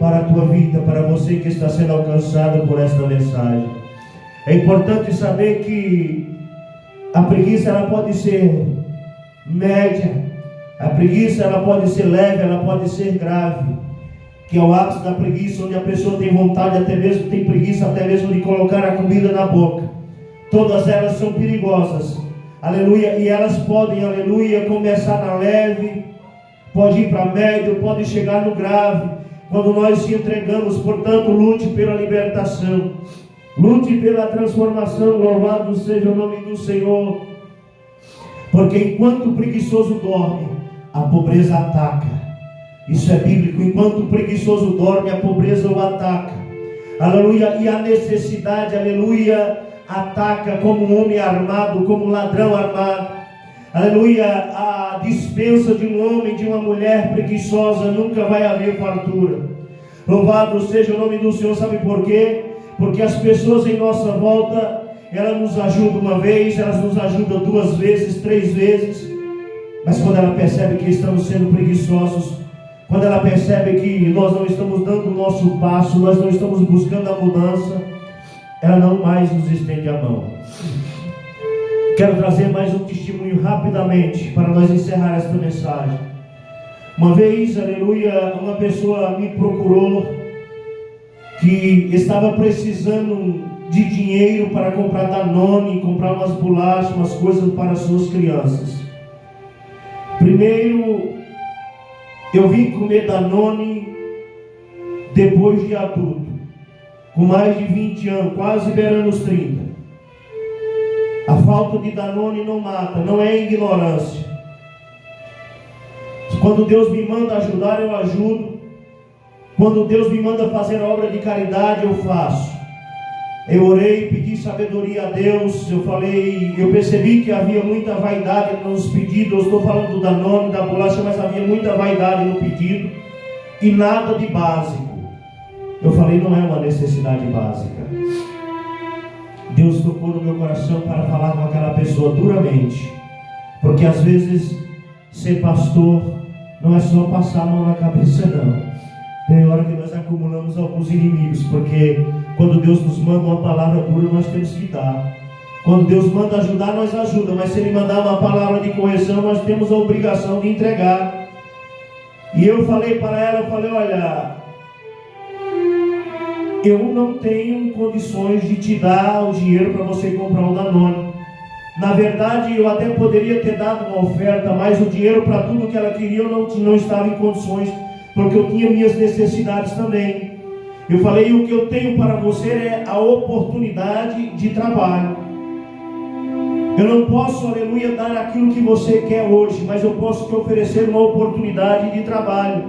para a tua vida, para você que está sendo alcançado por esta mensagem. É importante saber que a preguiça, ela pode ser média, a preguiça, ela pode ser leve, ela pode ser grave, que é o ápice da preguiça, onde a pessoa tem vontade, até mesmo tem preguiça, até mesmo de colocar a comida na boca. Todas elas são perigosas, aleluia, e elas podem, aleluia, começar na leve, pode ir para médio, pode chegar no grave, quando nós se entregamos. Portanto, lute pela libertação, lute pela transformação. Louvado seja o nome do Senhor. Porque enquanto o preguiçoso dorme, a pobreza ataca. Isso é bíblico. Enquanto o preguiçoso dorme, a pobreza o ataca. Aleluia. E a necessidade, aleluia, ataca como um homem armado, como um ladrão armado. Aleluia. A dispensa de um homem, de uma mulher preguiçosa, nunca vai haver fartura. Louvado seja o nome do Senhor. Sabe por quê? Porque as pessoas em nossa volta, elas nos ajudam uma vez, elas nos ajudam 2 vezes, 3 vezes, mas quando ela percebe que estamos sendo preguiçosos, quando ela percebe que nós não estamos dando o nosso passo, nós não estamos buscando a mudança, ela não mais nos estende a mão. Quero trazer mais um testemunho rapidamente para nós encerrar esta mensagem. Uma vez, aleluia, uma pessoa me procurou que estava precisando de dinheiro para comprar Danone, comprar umas bolachas, umas coisas para as suas crianças. Primeiro, eu vim comer Danone depois de adulto, com mais de 20 anos, quase beirando os 30. A falta de Danone não mata, não é ignorância. Quando Deus me manda ajudar, eu ajudo. Quando Deus me manda fazer a obra de caridade, eu faço. Eu orei, pedi sabedoria a Deus. Eu percebi que havia muita vaidade nos pedidos. Eu estou falando do Danone, da bolacha, mas havia muita vaidade no pedido e nada de básico. Eu falei, não é uma necessidade básica. Deus tocou no meu coração para falar com aquela pessoa duramente, porque às vezes ser pastor não é só passar a mão na cabeça, não. Tem hora que nós acumulamos alguns inimigos, porque quando Deus nos manda uma palavra dura, nós temos que dar. Quando Deus manda ajudar, nós ajudamos, mas se Ele mandar uma palavra de correção, nós temos a obrigação de entregar. E eu falei para ela, olha, eu não tenho condições de te dar o dinheiro para você comprar um Danone. Na verdade, eu até poderia ter dado uma oferta, mas o dinheiro para tudo que ela queria eu não estava em condições, porque eu tinha minhas necessidades também. Eu falei, o que eu tenho para você é a oportunidade de trabalho. Eu não posso, aleluia, dar aquilo que você quer hoje, mas eu posso te oferecer uma oportunidade de trabalho.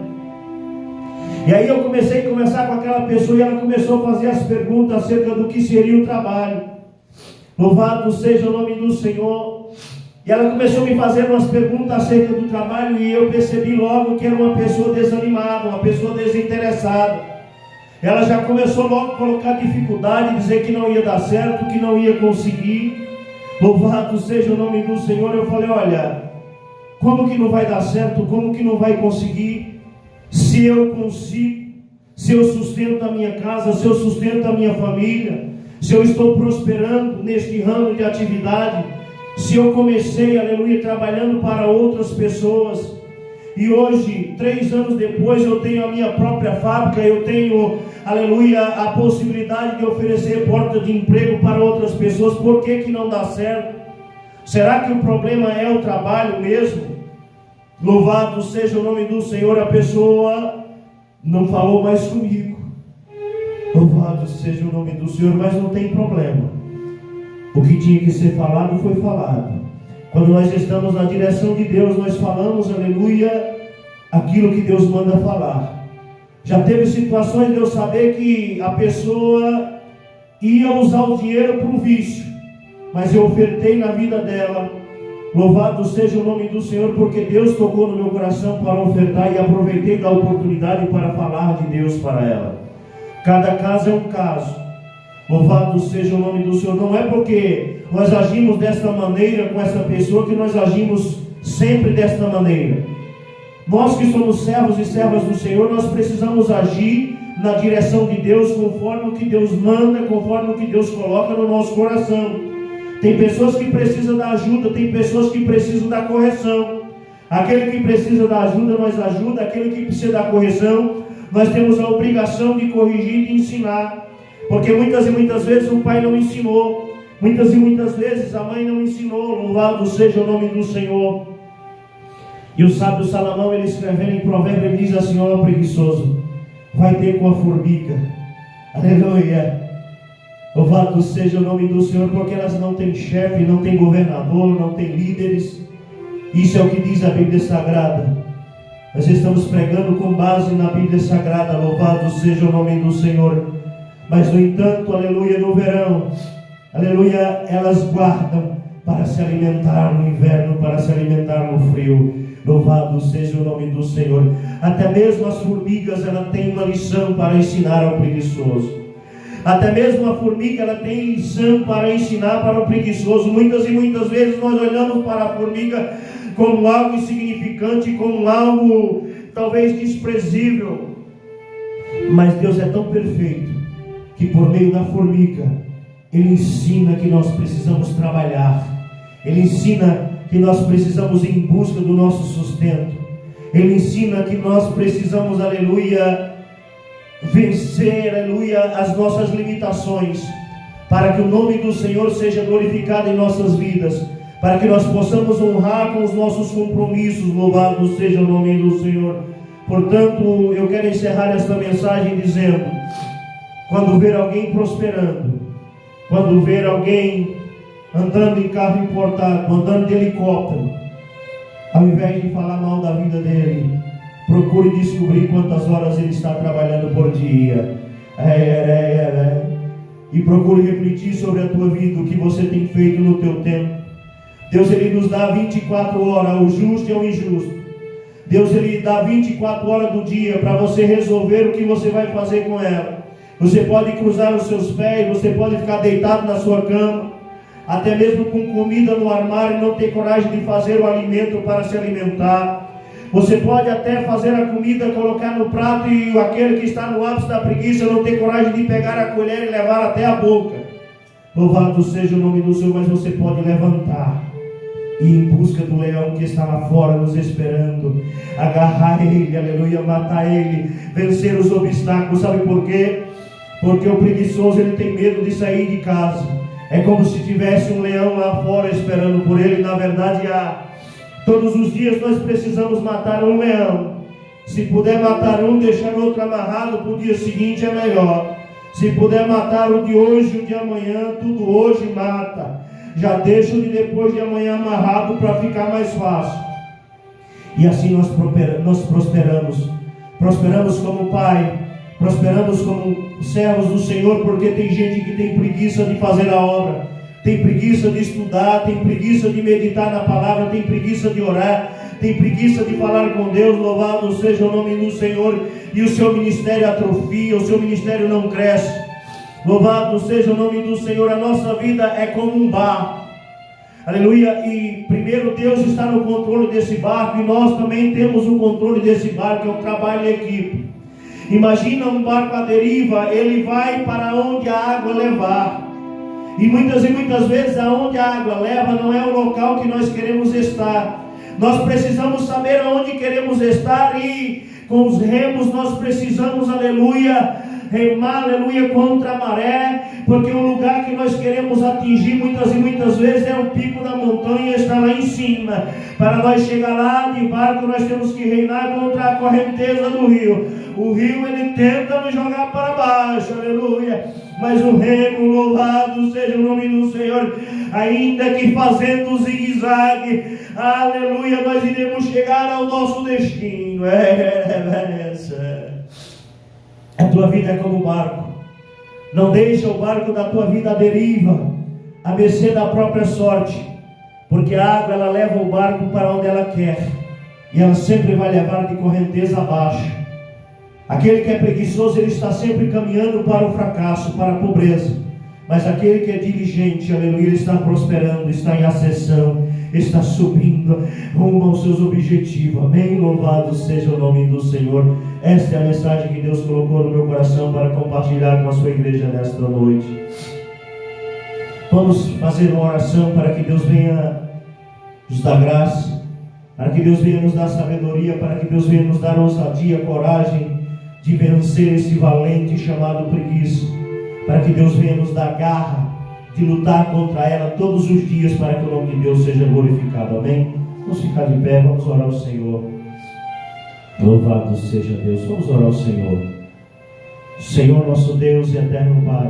E aí eu comecei a conversar com aquela pessoa e ela começou a fazer as perguntas acerca do que seria o trabalho. Louvado seja o nome do Senhor. E ela começou a me fazer umas perguntas acerca do trabalho e eu percebi logo que era uma pessoa desanimada, uma pessoa desinteressada. ela já começou logo a colocar dificuldade, dizer que não ia dar certo, que não ia conseguir. Louvado seja o nome do Senhor. Eu falei, olha, como que não vai dar certo, como que não vai conseguir, se eu consigo, se eu sustento a minha casa, se eu sustento a minha família, se eu estou prosperando neste ramo de atividade, se eu comecei, aleluia, trabalhando para outras pessoas, e hoje, 3 anos depois, eu tenho a minha própria fábrica, eu tenho, aleluia, a possibilidade de oferecer porta de emprego para outras pessoas. Por que que não dá certo? Será que o problema é o trabalho mesmo? Louvado seja o nome do Senhor. A pessoa não falou mais comigo. Louvado seja o nome do Senhor, mas não tem problema. O que tinha que ser falado foi falado. Quando nós estamos na direção de Deus, nós falamos, aleluia, aquilo que Deus manda falar. Já teve situações de eu saber que a pessoa ia usar o dinheiro para o vício, mas eu ofertei na vida dela. Louvado seja o nome do Senhor, porque Deus tocou no meu coração para ofertar, e aproveitei da oportunidade para falar de Deus para ela. Cada caso é um caso. Louvado seja o nome do Senhor. Não é porque nós agimos desta maneira com essa pessoa que nós agimos sempre desta maneira. Nós que somos servos e servas do Senhor, nós precisamos agir na direção de Deus, conforme o que Deus manda, conforme o que Deus coloca no nosso coração. Tem pessoas que precisam da ajuda, tem pessoas que precisam da correção. Aquele que precisa da ajuda, nós ajuda. Aquele que precisa da correção, nós temos a obrigação de corrigir e de ensinar. Porque muitas e muitas vezes o pai não ensinou, muitas e muitas vezes a mãe não ensinou. Louvado seja o nome do Senhor. E o sábio Salomão, ele escrevendo em Provérbio, ele diz assim: ó preguiçoso, vai ter com a formiga. Aleluia. Louvado seja o nome do Senhor, porque elas não têm chefe, não têm governador, não têm líderes. Isso é o que diz a Bíblia Sagrada. Nós estamos pregando com base na Bíblia Sagrada. Louvado seja o nome do Senhor. Mas no entanto, aleluia, no verão, aleluia, elas guardam para se alimentar no inverno, para se alimentar no frio. Louvado seja o nome do Senhor. Até mesmo as formigas, ela tem uma lição para ensinar ao preguiçoso. Até mesmo a formiga, ela tem lição para ensinar para o preguiçoso. Muitas e muitas vezes nós olhamos para a formiga como algo insignificante, como algo talvez desprezível. Mas Deus é tão perfeito que por meio da formiga, Ele ensina que nós precisamos trabalhar. Ele ensina que nós precisamos ir em busca do nosso sustento. Ele ensina que nós precisamos, aleluia, vencer, aleluia, as nossas limitações, para que o nome do Senhor seja glorificado em nossas vidas, para que nós possamos honrar com os nossos compromissos. Louvado seja o nome do Senhor. Portanto, eu quero encerrar esta mensagem dizendo: quando ver alguém prosperando, quando ver alguém andando em carro importado, andando de helicóptero, ao invés de falar mal da vida dele, procure descobrir quantas horas ele está trabalhando por dia. E procure refletir sobre a tua vida, o que você tem feito no teu tempo. Deus, Ele nos dá 24 horas, ao justo e ao injusto. Deus, Ele dá 24 horas do dia para você resolver o que você vai fazer com ela. Você pode cruzar os seus pés, você pode ficar deitado na sua cama, até mesmo com comida no armário, e não ter coragem de fazer o alimento para se alimentar. Você pode até fazer a comida, colocar no prato, e aquele que está no ápice da preguiça não ter coragem de pegar a colher e levar até a boca. Louvado seja o nome do Senhor. Mas você pode levantar e ir em busca do leão que está lá fora nos esperando, agarrar ele, aleluia, matar ele, vencer os obstáculos. Sabe por quê? Porque o preguiçoso, ele tem medo de sair de casa. É como se tivesse um leão lá fora esperando por ele. Na verdade, todos os dias nós precisamos matar um leão. Se puder matar um, deixar outro amarrado para o dia seguinte, é melhor. Se puder matar o de hoje e o de amanhã, tudo hoje mata. Já deixa o de depois de amanhã amarrado para ficar mais fácil. E assim nós prosperamos. Prosperamos como pai, prosperamos como servos do Senhor, porque tem gente que tem preguiça de fazer a obra, tem preguiça de estudar, tem preguiça de meditar na palavra, tem preguiça de orar, tem preguiça de falar com Deus. Louvado seja o nome do Senhor. E o seu ministério atrofia, o seu ministério não cresce. Louvado seja o nome do Senhor. A nossa vida é como um barco. Aleluia. E primeiro Deus está no controle desse barco, e nós também temos o controle desse barco, é o trabalho em equipe. Imagina um barco à deriva, ele vai para onde a água levar. E muitas vezes aonde a água leva não é o local que nós queremos estar. Nós precisamos saber aonde queremos estar, e com os remos nós precisamos, aleluia, remar, aleluia, contra a maré, porque o lugar que nós queremos atingir muitas vezes é o pico da montanha, está lá em cima. Para nós chegar lá de barco, nós temos que reinar contra a correnteza do rio. O rio, ele tenta nos jogar para baixo, aleluia, mas o remo, louvado seja o nome do Senhor, ainda que fazendo zigue-zague, aleluia, nós iremos chegar ao nosso destino. A tua vida é como um barco. Não deixa o barco da tua vida à deriva, à mercê da própria sorte, porque a água, ela leva o barco para onde ela quer, e ela sempre vai levar de correnteza abaixo. Aquele que é preguiçoso, ele está sempre caminhando para o fracasso, para a pobreza. Mas aquele que é diligente, aleluia, ele está prosperando, está em ascensão, está subindo rumo aos seus objetivos. Amém? Louvado seja o nome do Senhor. Esta é a mensagem que Deus colocou no meu coração para compartilhar com a sua igreja nesta noite. Vamos fazer uma oração para que Deus venha nos dar graça, para que Deus venha nos dar sabedoria, para que Deus venha nos dar ousadia, coragem de vencer esse valente chamado preguiça, para que Deus venha nos dar garra de lutar contra ela todos os dias, para que o nome de Deus seja glorificado. Amém? Vamos ficar de pé, vamos orar ao Senhor. Louvado seja Deus. Vamos orar ao Senhor. Senhor, nosso Deus e eterno Pai,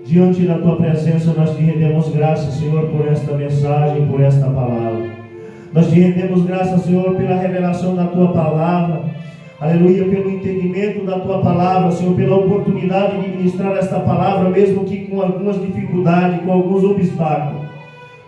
diante da Tua presença nós te rendemos graças, Senhor, por esta mensagem, por esta palavra. Nós te rendemos graças, Senhor, pela revelação da Tua palavra. Aleluia, pelo entendimento da Tua palavra, Senhor, pela oportunidade de ministrar esta palavra, mesmo que com algumas dificuldades, com alguns obstáculos.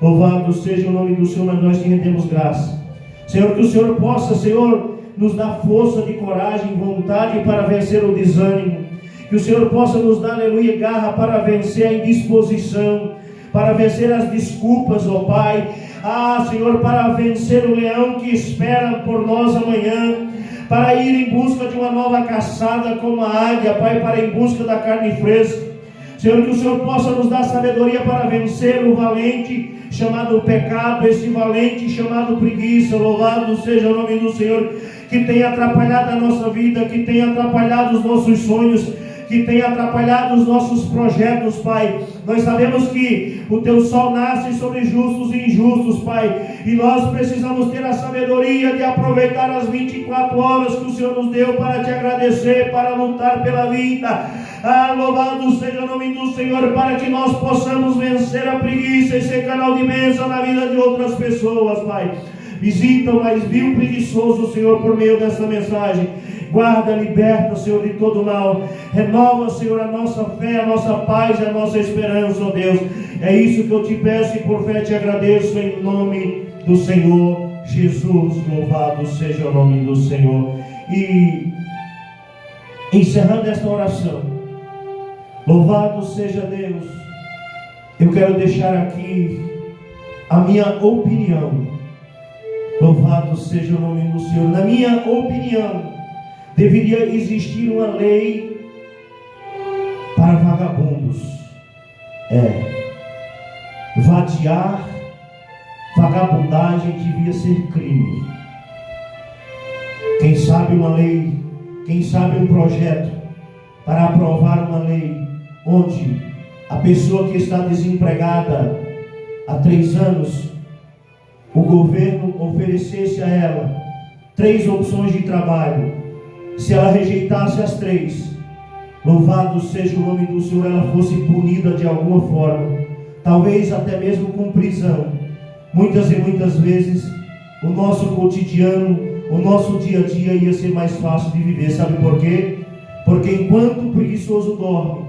Louvado seja o nome do Senhor, mas nós te rendemos graça. Senhor, que o Senhor possa, Senhor, nos dar força de coragem, vontade para vencer o desânimo. Que o Senhor possa nos dar, aleluia, garra para vencer a indisposição, para vencer as desculpas, ó Pai. Senhor, para vencer o leão que espera por nós amanhã, para ir em busca de uma nova caçada como a águia, Pai, para ir em busca da carne fresca. Senhor, que o Senhor possa nos dar sabedoria para vencer o valente chamado pecado, esse valente chamado preguiça. Louvado seja o nome do Senhor, que tem atrapalhado a nossa vida, que tem atrapalhado os nossos sonhos, que tem atrapalhado os nossos projetos, Pai. Nós sabemos que o Teu sol nasce sobre justos e injustos, Pai, e nós precisamos ter a sabedoria de aproveitar as 24 horas que o Senhor nos deu para Te agradecer, para lutar pela vida. Louvado seja o nome do Senhor, para que nós possamos vencer a preguiça e ser canal de bênção na vida de outras pessoas, Pai. Visita o mais vil preguiçoso, Senhor, por meio dessa mensagem. Guarda, liberta, Senhor, de todo mal. Renova, Senhor, a nossa fé, a nossa paz e a nossa esperança, ó Deus. É isso que eu te peço e por fé te agradeço em nome do Senhor Jesus. Louvado seja o nome do Senhor. E encerrando esta oração, louvado seja Deus, eu quero deixar aqui a minha opinião. Louvado seja o nome do Senhor. Na minha opinião, deveria existir uma lei para vagabundos. Vadiar, vagabundagem devia ser crime. Quem sabe uma lei, quem sabe um projeto para aprovar uma lei onde a pessoa que está desempregada há 3 anos, o governo oferecesse a ela 3 opções de trabalho. Se ela rejeitasse as 3, louvado seja o nome do Senhor, ela fosse punida de alguma forma, talvez até mesmo com prisão. Muitas e muitas vezes o nosso cotidiano, o nosso dia a dia ia ser mais fácil de viver. Sabe por quê? Porque enquanto o preguiçoso dorme,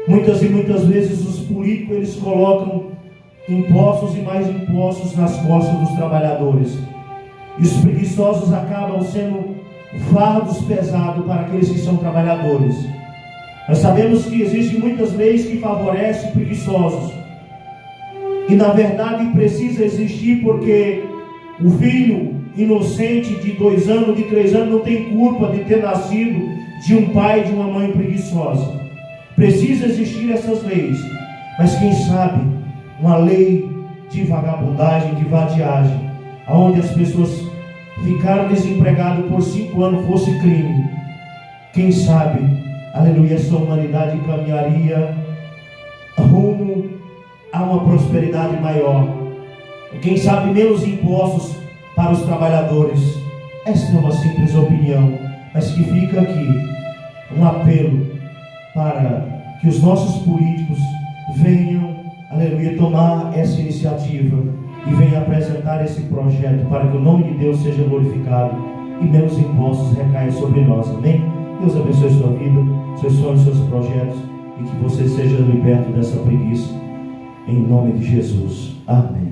muitas e muitas vezes os políticos, eles colocam impostos e mais impostos nas costas dos trabalhadores. E os preguiçosos acabam sendo fardos pesados para aqueles que são trabalhadores. Nós sabemos que existem muitas leis que favorecem preguiçosos. E na verdade precisa existir, porque o filho inocente de 2 anos, de 3 anos, não tem culpa de ter nascido de um pai e de uma mãe preguiçosa. Precisa existir essas leis. Mas quem sabe uma lei de vagabundagem, de vadiagem, onde as pessoas ficaram desempregadas por 5 anos fosse crime. Quem sabe, aleluia, essa humanidade caminharia rumo a uma prosperidade maior. Quem sabe menos impostos para os trabalhadores. Essa é uma simples opinião, mas que fica aqui um apelo para que os nossos políticos venham, aleluia, tomar essa iniciativa e venham apresentar esse projeto para que o nome de Deus seja glorificado e menos impostos recaiam sobre nós. Amém? Deus abençoe sua vida, seus sonhos, seus projetos, e que você seja liberto dessa preguiça, em nome de Jesus. Amém.